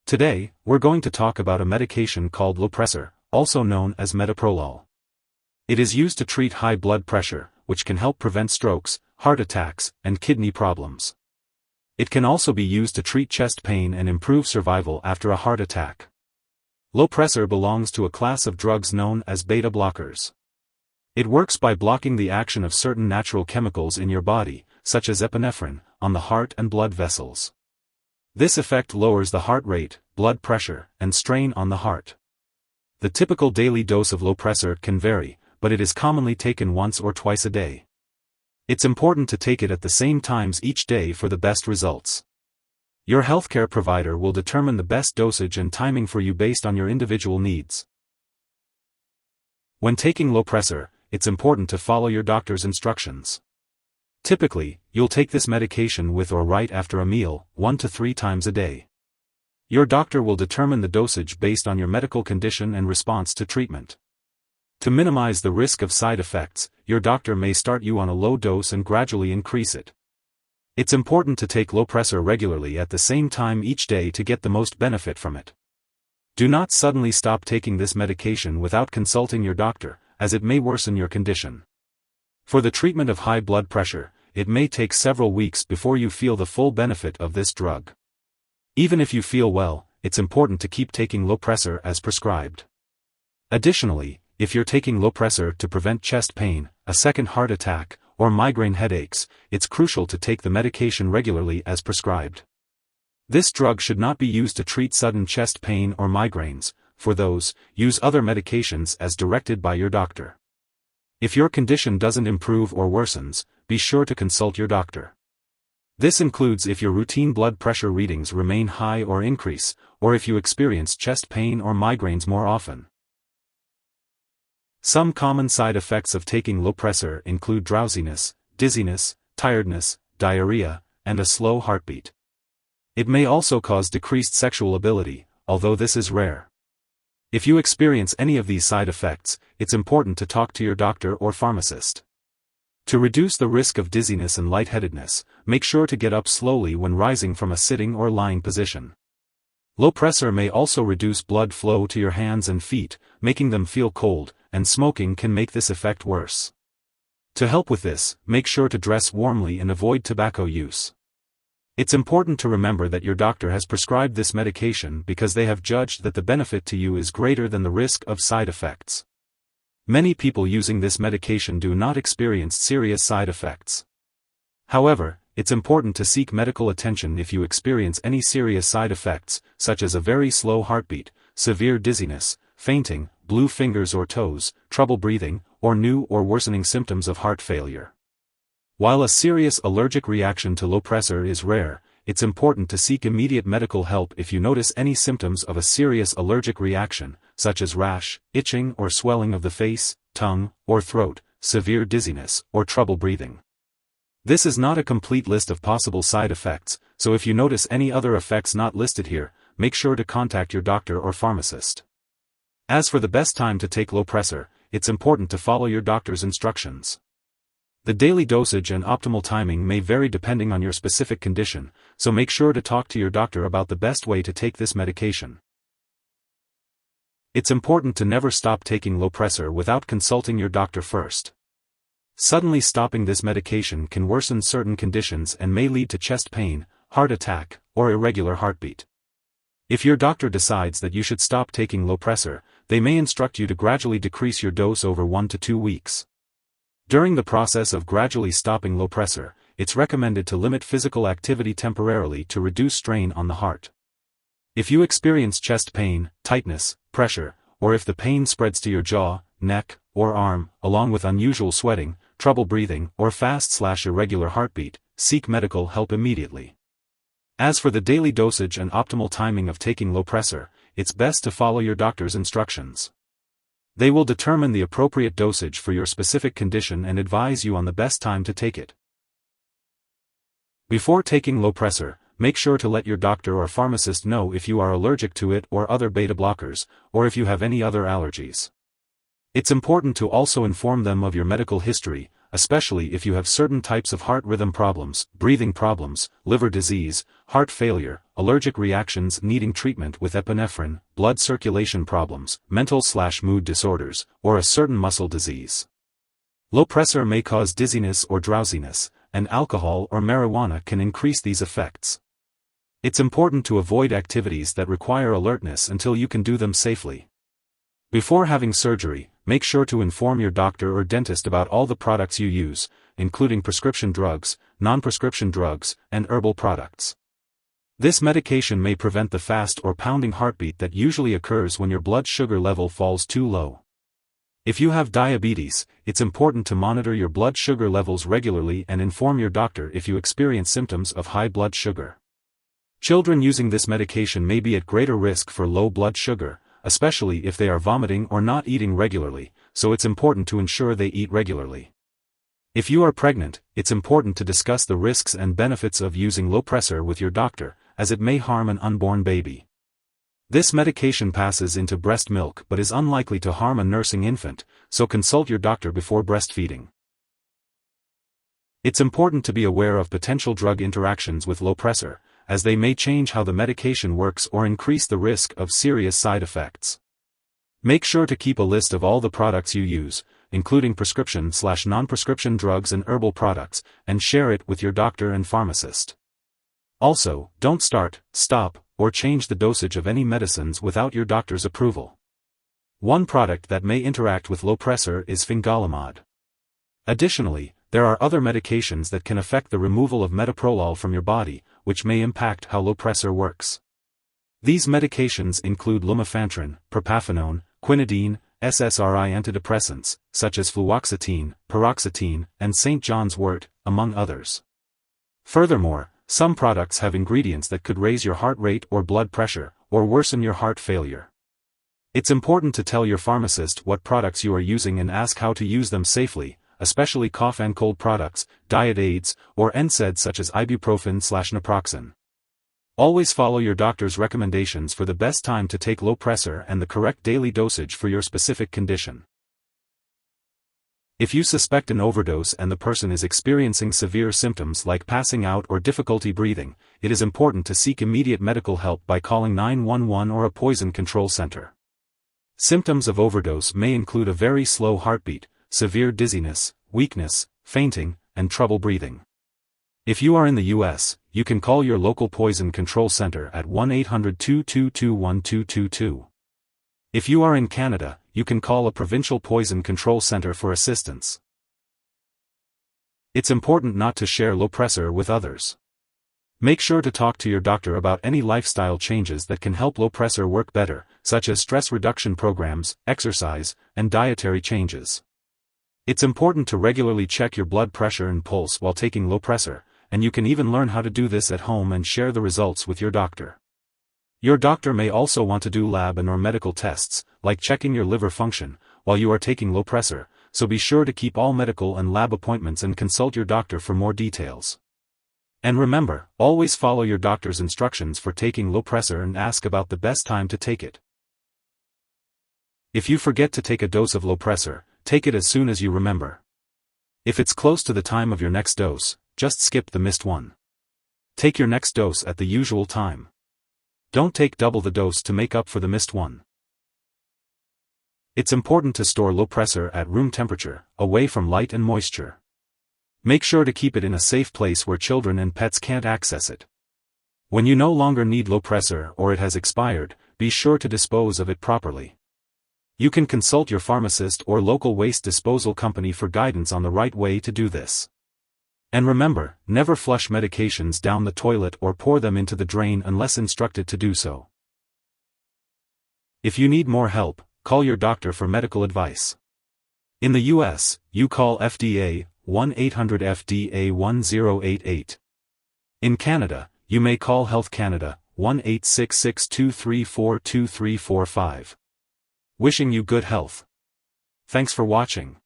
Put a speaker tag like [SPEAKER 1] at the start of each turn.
[SPEAKER 1] Today, we're going to talk about a medication called Lopressor, also known as Metoprolol. It is used to treat high blood pressure, which can help prevent strokes, heart attacks, and kidney problems. It can also be used to treat chest pain and improve survival after a heart attack. Lopressor belongs to a class of drugs known as beta blockers. It works by blocking the action of certain natural chemicals in your body, such as epinephrine, on the heart and blood vessels. This effect lowers the heart rate, blood pressure, and strain on the heart. The typical daily dose of Lopressor can vary, but it is commonly taken once or twice a day. It's important to take it at the same times each day for the best results. Your healthcare provider will determine the best dosage and timing for you based on your individual needs. When taking Lopressor, it's important to follow your doctor's instructions. Typically, you'll take this medication with or right after a meal, 1 to 3 times a day. Your doctor will determine the dosage based on your medical condition and response to treatment. To minimize the risk of side effects, your doctor may start you on a low dose and gradually increase it. It's important to take Lopressor regularly at the same time each day to get the most benefit from it. Do not suddenly stop taking this medication without consulting your doctor, as it may worsen your condition. For the treatment of high blood pressure, it may take several weeks before you feel the full benefit of this drug. Even if you feel well, it's important to keep taking Lopressor as prescribed. Additionally, if you're taking Lopressor to prevent chest pain, a second heart attack, or migraine headaches, it's crucial to take the medication regularly as prescribed. This drug should not be used to treat sudden chest pain or migraines. For those, use other medications as directed by your doctor. If your condition doesn't improve or worsens, be sure to consult your doctor. This includes if your routine blood pressure readings remain high or increase, or if you experience chest pain or migraines more often. Some common side effects of taking Lopressor include drowsiness, dizziness, tiredness, diarrhea, and a slow heartbeat. It may also cause decreased sexual ability, although this is rare. If you experience any of these side effects, it's important to talk to your doctor or pharmacist. To reduce the risk of dizziness and lightheadedness, make sure to get up slowly when rising from a sitting or lying position. Lopressor may also reduce blood flow to your hands and feet, making them feel cold, and smoking can make this effect worse. To help with this, make sure to dress warmly and avoid tobacco use. It's important to remember that your doctor has prescribed this medication because they have judged that the benefit to you is greater than the risk of side effects. Many people using this medication do not experience serious side effects. However, it's important to seek medical attention if you experience any serious side effects, such as a very slow heartbeat, severe dizziness, fainting, blue fingers or toes, trouble breathing, or new or worsening symptoms of heart failure. While a serious allergic reaction to Lopressor is rare, it's important to seek immediate medical help if you notice any symptoms of a serious allergic reaction, such as rash, itching or swelling of the face, tongue, or throat, severe dizziness, or trouble breathing. This is not a complete list of possible side effects, so if you notice any other effects not listed here, make sure to contact your doctor or pharmacist. As for the best time to take Lopressor, it's important to follow your doctor's instructions. The daily dosage and optimal timing may vary depending on your specific condition, so make sure to talk to your doctor about the best way to take this medication. It's important to never stop taking Lopressor without consulting your doctor first. Suddenly stopping this medication can worsen certain conditions and may lead to chest pain, heart attack, or irregular heartbeat. If your doctor decides that you should stop taking Lopressor, they may instruct you to gradually decrease your dose over 1 to 2 weeks. During the process of gradually stopping Lopressor, it's recommended to limit physical activity temporarily to reduce strain on the heart. If you experience chest pain, tightness, pressure, or if the pain spreads to your jaw, neck, or arm, along with unusual sweating, trouble breathing, or fast/irregular heartbeat, seek medical help immediately. As for the daily dosage and optimal timing of taking Lopressor, it's best to follow your doctor's instructions. They will determine the appropriate dosage for your specific condition and advise you on the best time to take it. Before taking Lopressor, make sure to let your doctor or pharmacist know if you are allergic to it or other beta blockers, or if you have any other allergies. It's important to also inform them of your medical history, especially if you have certain types of heart rhythm problems, breathing problems, liver disease, heart failure, allergic reactions needing treatment with epinephrine, blood circulation problems, mental/mood disorders, or a certain muscle disease. Lopressor may cause dizziness or drowsiness, and alcohol or marijuana can increase these effects. It's important to avoid activities that require alertness until you can do them safely. Before having surgery, make sure to inform your doctor or dentist about all the products you use, including prescription drugs, non-prescription drugs, and herbal products. This medication may prevent the fast or pounding heartbeat that usually occurs when your blood sugar level falls too low. If you have diabetes, it's important to monitor your blood sugar levels regularly and inform your doctor if you experience symptoms of high blood sugar. Children using this medication may be at greater risk for low blood sugar, especially if they are vomiting or not eating regularly, so it's important to ensure they eat regularly. If you are pregnant, it's important to discuss the risks and benefits of using Lopressor with your doctor, as it may harm an unborn baby. This medication passes into breast milk but is unlikely to harm a nursing infant, so consult your doctor before breastfeeding. It's important to be aware of potential drug interactions with Lopressor, as they may change how the medication works or increase the risk of serious side effects. Make sure to keep a list of all the products you use, including prescription/non-prescription drugs and herbal products, and share it with your doctor and pharmacist. Also, don't start, stop, or change the dosage of any medicines without your doctor's approval. One product that may interact with Lopressor is fingolimod. Additionally, there are other medications that can affect the removal of metoprolol from your body, which may impact how Lopressor works. These medications include lumefantrine, propafenone, quinidine, SSRI antidepressants, such as fluoxetine, paroxetine, and St. John's wort, among others. Furthermore, some products have ingredients that could raise your heart rate or blood pressure, or worsen your heart failure. It's important to tell your pharmacist what products you are using and ask how to use them safely, especially cough and cold products, diet aids, or NSAIDs such as ibuprofen/naproxen. Always follow your doctor's recommendations for the best time to take Lopressor and the correct daily dosage for your specific condition. If you suspect an overdose and the person is experiencing severe symptoms like passing out or difficulty breathing, it is important to seek immediate medical help by calling 911 or a poison control center. Symptoms of overdose may include a very slow heartbeat, severe dizziness, weakness, fainting, and trouble breathing. If you are in the U.S., you can call your local poison control center at 1-800-222-1222. If you are in Canada, you can call a provincial poison control center for assistance. It's important not to share Lopressor with others. Make sure to talk to your doctor about any lifestyle changes that can help Lopressor work better, such as stress reduction programs, exercise, and dietary changes. It's important to regularly check your blood pressure and pulse while taking Lopressor, and you can even learn how to do this at home and share the results with your doctor. Your doctor may also want to do lab and/or medical tests, like checking your liver function, while you are taking Lopressor, so be sure to keep all medical and lab appointments and consult your doctor for more details. And remember, always follow your doctor's instructions for taking Lopressor and ask about the best time to take it. If you forget to take a dose of Lopressor, take it as soon as you remember. If it's close to the time of your next dose, just skip the missed one. Take your next dose at the usual time. Don't take double the dose to make up for the missed one. It's important to store Lopressor at room temperature, away from light and moisture. Make sure to keep it in a safe place where children and pets can't access it. When you no longer need Lopressor or it has expired, be sure to dispose of it properly. You can consult your pharmacist or local waste disposal company for guidance on the right way to do this. And remember, never flush medications down the toilet or pour them into the drain unless instructed to do so. If you need more help, call your doctor for medical advice. In the U.S., you call FDA, 1-800-FDA-1088. In Canada, you may call Health Canada, 1-866-234-2345. Wishing you good health. Thanks for watching.